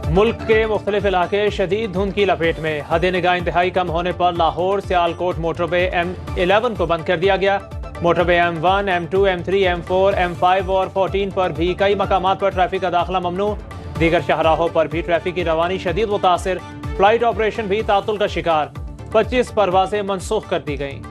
मुल्क के मुख्तलिफ इलाके शदीद धुंध की लपेट में। हद निगाह इंतहाई कम होने पर लाहौर सियालकोट मोटरवे M11 को बंद कर दिया गया। Motorway M1, M2, M3, M4, M5 और 14 पर भी कई मकामात पर ट्रैफिक का दाखिला ममनू। दीगर शाहराहों पर भी ट्रैफिक की रवानी शदीद मुतासिर। फ्लाइट ऑपरेशन भी तातुल का शिकार। 25 परवाजें मनसूख कर दी गईं।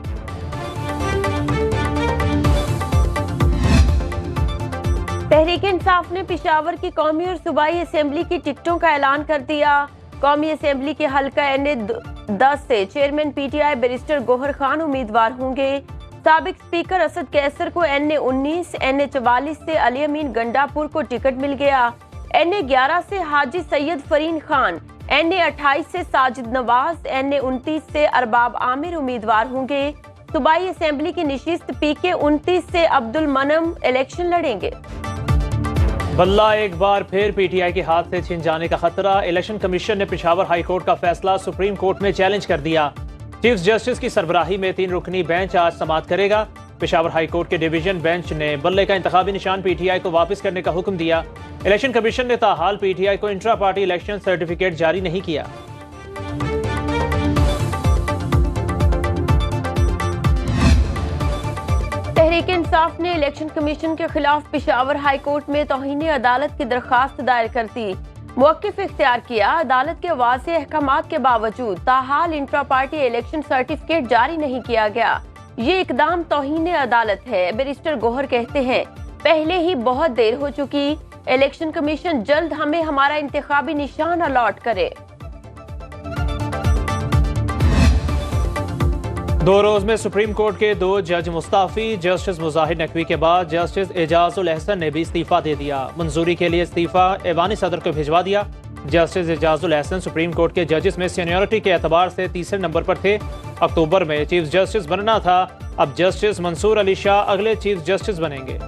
तहरीक इंसाफ ने पेशावर की कौमी और सूबाई असेंबली की टिकटों का ऐलान कर दिया। कौमी असेंबली के हल्का NA-10 से chairman PTI barrister Gohar Khan उम्मीदवार होंगे। साबिक स्पीकर असद कैसर को NA-19, NA-44 से अली अमीन गंडापुर को टिकट मिल गया। NA-11 से हाजी सैयद फरीन खान, NA-28 से साजिद नवाज, NA-29 से अरबाब आमिर उम्मीदवार होंगे। सूबाई असेंबली की नशिस्त PK-29 से अब्दुल मनम इलेक्शन लड़ेंगे। बल्ला एक बार फिर PTI के हाथ से छिन जाने का खतरा। इलेक्शन कमीशन ने पेशावर हाई कोर्ट का फैसला सुप्रीम कोर्ट में चैलेंज कर दिया। चीफ जस्टिस की सरबराही में 3 रुकनी बेंच आज समाअत करेगा। पेशावर हाई कोर्ट के डिवीजन बेंच ने बल्ले का इंतखाबी निशान PTI को वापस करने का हुक्म दिया। इलेक्शन कमीशन ने ताहाल PTI को इंट्रा पार्टी इलेक्शन सर्टिफिकेट जारी नहीं किया। तहरीक इंसाफ ने इलेक्शन कमीशन के खिलाफ पेशावर हाई कोर्ट में तौहीन अदालत की दरखास्त दायर कर दी। मौक़िफ़ इख्तियार किया। अदालत के वाज़ेह अहकामात के बावजूद ताहाल इंट्रा पार्टी इलेक्शन सर्टिफिकेट जारी नहीं किया गया। ये इकदाम तौहीन अदालत है। बैरिस्टर गोहर कहते हैं, पहले ही बहुत देर हो चुकी। इलेक्शन कमीशन जल्द हमें हमारा इंतखाबी निशान अलॉट करे। 2 रोज में सुप्रीम कोर्ट के 2 जज मुस्ताफी। जस्टिस मुजाहिर नकवी के बाद जस्टिस एजाजुल एहसन ने भी इस्तीफा दे दिया। मंजूरी के लिए इस्तीफा ऐवानी सदर को भिजवा दिया। Justice Ejazul Ehsan supreme court के जजेस में सीनियरिटी के एतबार से तीसरे नंबर पर थे। अक्टूबर में चीफ जस्टिस बनना था। अब जस्टिस मंसूर अली शाह अगले चीफ जस्टिस बनेंगे।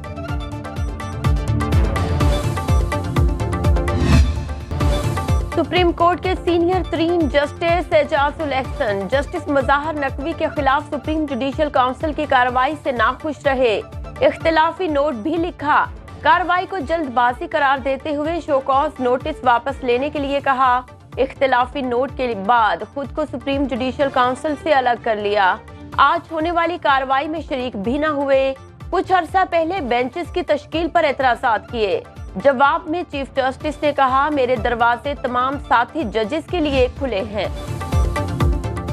सुप्रीम कोर्ट के सीनियर तरीन जस्टिस एजाजुल एहसन जस्टिस मुजाहिर नकवी के खिलाफ सुप्रीम जुडिशल काउंसिल की कार्रवाई से नाखुश रहे। इख्तिलाफी नोट भी लिखा। कार्रवाई को जल्दबाजी करार देते हुए शोकॉज नोटिस वापस लेने के लिए कहा। इख्तिलाफी नोट के बाद खुद को सुप्रीम जुडिशल काउंसिल से अलग कर लिया। आज होने वाली कार्रवाई में शरीक भी न हुए। कुछ अरसा पहले बेंचेस की तश्कील पर एतराज़ात किए। जवाब में चीफ जस्टिस ने कहा, मेरे दरवाजे तमाम साथी जजेस के लिए खुले हैं।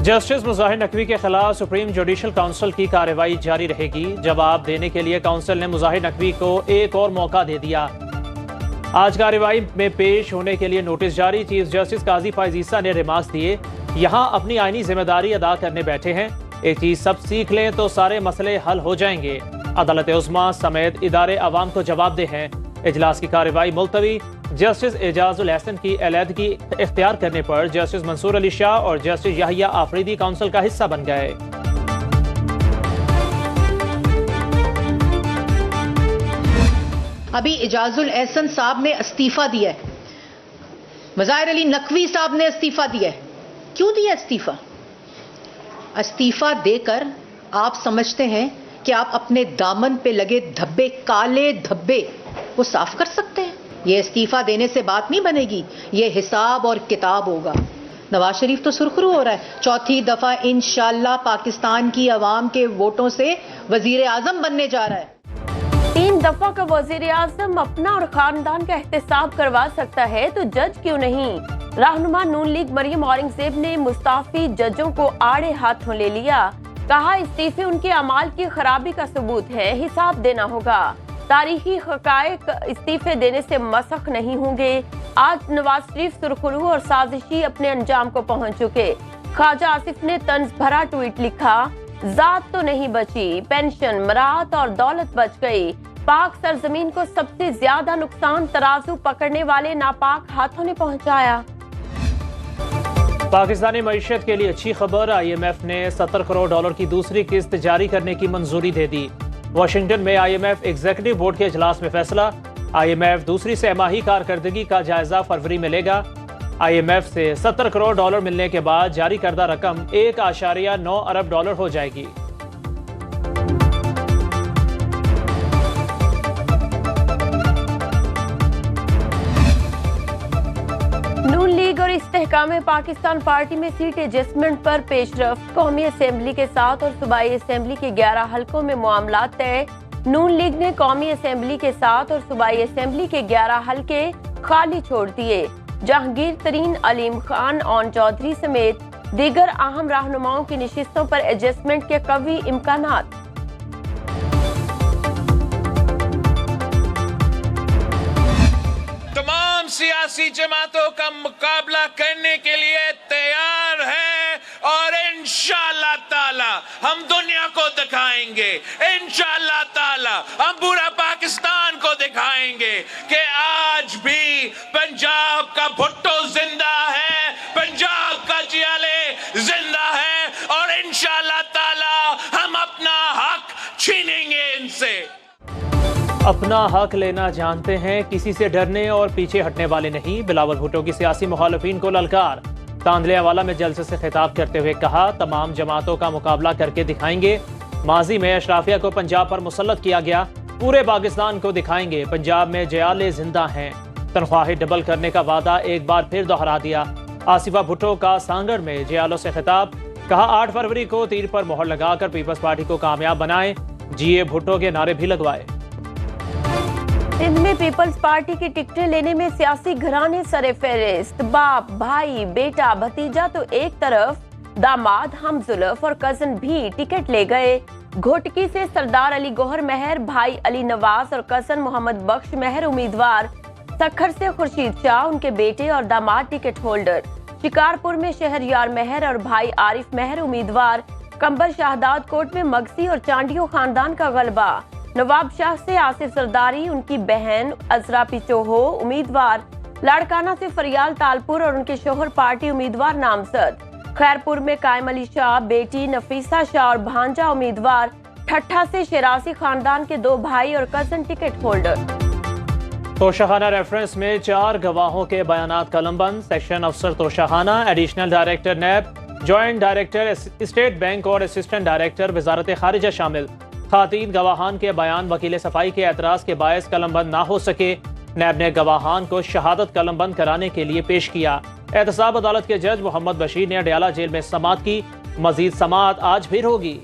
जस्टिस मुजाहिर नकवी के खिलाफ सुप्रीम जुडिशल काउंसिल की कार्रवाई जारी रहेगी। जवाब देने के लिए काउंसिल ने मुजाहिर नकवी को एक और मौका दे दिया। आज कार्रवाई में पेश होने के लिए नोटिस जारी। चीफ जस्टिस काजी फैज ईसा ने रिमार्क्स दिए, यहाँ अपनी आईनी जिम्मेदारी अदा करने बैठे हैं। एक चीज सब सीख लें तो सारे मसले हल हो जाएंगे। अदालत उस्मा समेत इदारे अवाम को जवाबदेह हैं। इजलास की कार्रवाई मुलतवी। जस्टिस एजाजुल एहसन की अलहदगी इख्तियार करने पर जस्टिस मंसूर अली शाह और जस्टिस याहिया आफरीदी काउंसिल का हिस्सा बन गए। अभी एजाजुल एहसन साहब ने इस्तीफा दिया है, मुजाहिर अली नकवी साहब ने इस्तीफा दिया है। क्यों दिया इस्तीफा? इस्तीफा देकर आप समझते हैं कि आप अपने दामन पे लगे धब्बे, काले धब्बे वो साफ कर सकते हैं? ये इस्तीफा देने से बात नहीं बनेगी, ये हिसाब और किताब होगा। नवाज शरीफ तो सुरखरू हो रहा है, चौथी दफा इंशाल्लाह पाकिस्तान की आवाम के वोटों से वजीर आजम बनने जा रहा है। 3 दफा का वजीर आजम अपना और खानदान का एहतसाब करवा सकता है तो जज क्यों नहीं? रहनुमा नून लीग मरियम औरंगजेब ने मुस्ताफी जजों को आड़े हाथों ले लिया। कहा, इस्तीफे उनके अमाल की खराबी का सबूत है, हिसाब देना होगा। तारीखी हकायक इस्तीफे देने से मसख नहीं होंगे। आज नवाज शरीफ सुरखरू और साजिशी अपने अंजाम को पहुंच चुके। ख्वाजा आसिफ ने तंज भरा ट्वीट लिखा, जात तो नहीं बची, पेंशन, मराहत और दौलत बच गई। पाक सरजमीन को सबसे ज्यादा नुकसान तराजू पकड़ने वाले नापाक हाथों ने पहुंचाया। पाकिस्तानी मईशत के लिए अच्छी खबर। IMF ने $70 करोड़ की दूसरी किस्त जारी करने की मंजूरी दे दी। वाशिंगटन में IMF एग्जीक्यूटिव बोर्ड के इजलास में फैसला। IMF दूसरी सहमाही कारकर्दगी का जायजा फरवरी में लेगा। IMF से $70 करोड़ मिलने के बाद जारी करदा रकम $1.9 अरब हो जाएगी। नून लीग और इस्तेहकाम पाकिस्तान पार्टी में सीट एडजस्टमेंट पर पेशरफ। कौमी असेंबली के 7 और सूबाई असेंबली के 11 हलकों में मामला तय। नून लीग ने कौमी असेंबली के 7 और सूबाई असेंबली के 11 हलके खाली छोड़ दिए। जहांगीर तरीन, अलीम खान, ओन चौधरी समेत दीगर अहम रहनुमाओं की नशिस्तों पर एडजस्टमेंट के कवी इम्कानात। तमाम सियासी जमातों का मुकाबला करने के लिए तैयार है और इंशाअल्लाह ताला हम दुनिया को दिखाएंगे, इंशाअल्लाह ताला हम पूरा पाकिस्तान को दिखाएंगे कि आज भी पंजाब का भुट्टो जिंदा है, पंजाब का जियाले जिंदा है और इंशाअल्लाह ताला हम अपना हक छीनेंगे इनसे। अपना हक लेना जानते हैं, किसी से डरने और पीछे हटने वाले नहीं। बिलावल भुट्टो की सियासी मुखालिफिन को ललकार। तांदलेवाला में जलसे से खिताब करते हुए कहा, तमाम जमातों का मुकाबला करके दिखाएंगे। माजी में अशराफिया को पंजाब पर मुसल्लत किया गया, पूरे पाकिस्तान को दिखाएंगे पंजाब में जयाले जिंदा हैं। तनख्वाहें डबल करने का वादा एक बार फिर दोहरा दिया। आसिफा भुट्टो का सांगड़ में जयालों से खिताब, कहा 8 फरवरी को तीर पर मोहर लगाकर पीपल्स पार्टी को कामयाब बनाएं। जीए भुट्टो के नारे भी लगवाए। सिंध में पीपल्स पार्टी की टिकटें लेने में सियासी घराने सरे फेरिस्त। बाप, भाई, बेटा, भतीजा तो एक तरफ, दामाद, हमजुल्फ और कजन भी टिकट ले गए। घोटकी से सरदार अली गौहर मेहर, भाई अली नवाज और कजन मोहम्मद बख्श मेहर उम्मीदवार। सखर से खुर्शीद शाह, उनके बेटे और दामाद टिकट होल्डर। शिकारपुर में शहरयार मेहर और भाई आरिफ मेहर उम्मीदवार। कंबर शाहदाद कोट में मगसी और चांडियो खानदान का गलबा। नवाब शाह से आसिफ सरदारी, उनकी बहन अजरा पिचोहो उम्मीदवार। लाड़काना से फरियाल तालपुर और उनके शोहर पार्टी उम्मीदवार नामजद। खैरपुर में कायम अली शाह, बेटी नफीसा शाह और भांजा उम्मीदवार। ठट्ठा से शेरासी खानदान के 2 भाई और कजन टिकट होल्डर। तोशाखाना रेफरेंस में 4 गवाहों के बयानात कलमबंद। सेक्शन अफसर तोशाखाना, additional director NAB, joint director state bank और असिस्टेंट डायरेक्टर वजारत खारिजा शामिल। खातीन गवाहान के बयान वकील सफाई के एतराज के बायस कलमबंद ना हो सके। नैब ने गवाहान को शहादत कलमबंद कराने के लिए पेश किया। एहतसाब अदालत के जज मोहम्मद बशीर ने अडयाला जेल में समाअत की। मजीद समाअत आज फिर होगी।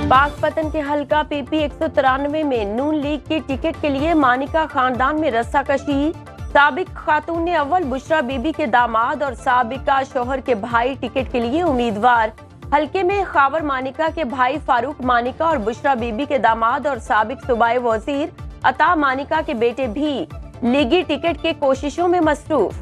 पाकपतन के हल्का पीपी 193 में नून लीग की टिकट के लिए मानिका खानदान में रस्साकशी। साबिक खातून अव्वल बुशरा बीबी के दामाद और साबिका शोहर के भाई टिकट के लिए उम्मीदवार। हल्के में खावर मानिका के भाई फारूक मानिका और बुशरा बीबी के दामाद और साबिक सूबाई वजीर अता मानिका के बेटे भी लीगी टिकट के कोशिशों में मसरूफ।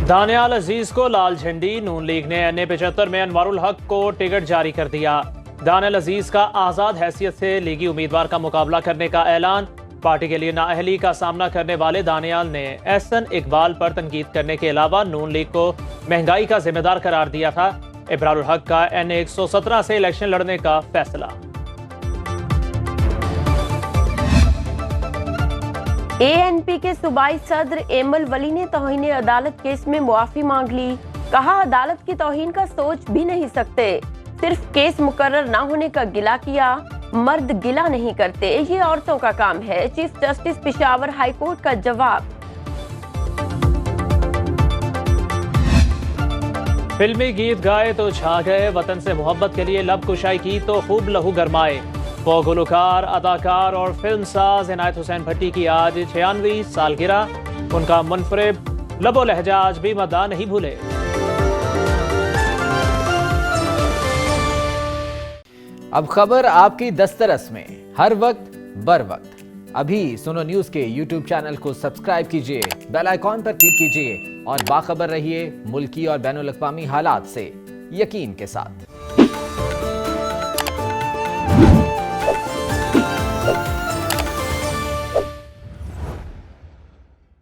दानियाल अजीज को लाल झंडी। नून लीग ने NA 75 में अनवारुल हक को टिकट जारी कर दिया। दानियाल अजीज का आजाद हैसियत से लीगी उम्मीदवार का मुकाबला करने का ऐलान। पार्टी के लिए नाअहली का सामना करने वाले दानियाल ने एहसन इकबाल पर तनकीद करने के अलावा नून लीग को महंगाई का जिम्मेदार करार दिया था। इब्रारुल हक का NA 117 से इलेक्शन लड़ने का फैसला। ANP के सूबाई सदर एमल वली ने तौहीन अदालत केस में मुआफी मांग ली। कहा, अदालत की तौहीन का सोच भी नहीं सकते, सिर्फ केस मुकर्रर ना होने का गिला किया। मर्द गिला नहीं करते, ये औरतों का काम है। Chief justice Peshawar high court का जवाब। फिल्मी गीत गाए तो छा गए, वतन से मोहब्बत के लिए लब कुशाई की तो खूब लहू गरमाए। वो गुलकार, अदाकार और फिल्म साज इनायत हुसैन भट्टी की आज 96वीं सालगिरह। उनका मुनफरिद लबो लहजा आज भी मद्दा नहीं भूले। अब खबर आपकी दस्तरस में, हर वक्त बर वक्त। अभी सुनो न्यूज के YouTube चैनल को सब्सक्राइब कीजिए, बेल आइकॉन पर क्लिक कीजिए और बाखबर रहिए मुल्की और बैनुल अक़वामी हालात से यकीन के साथ।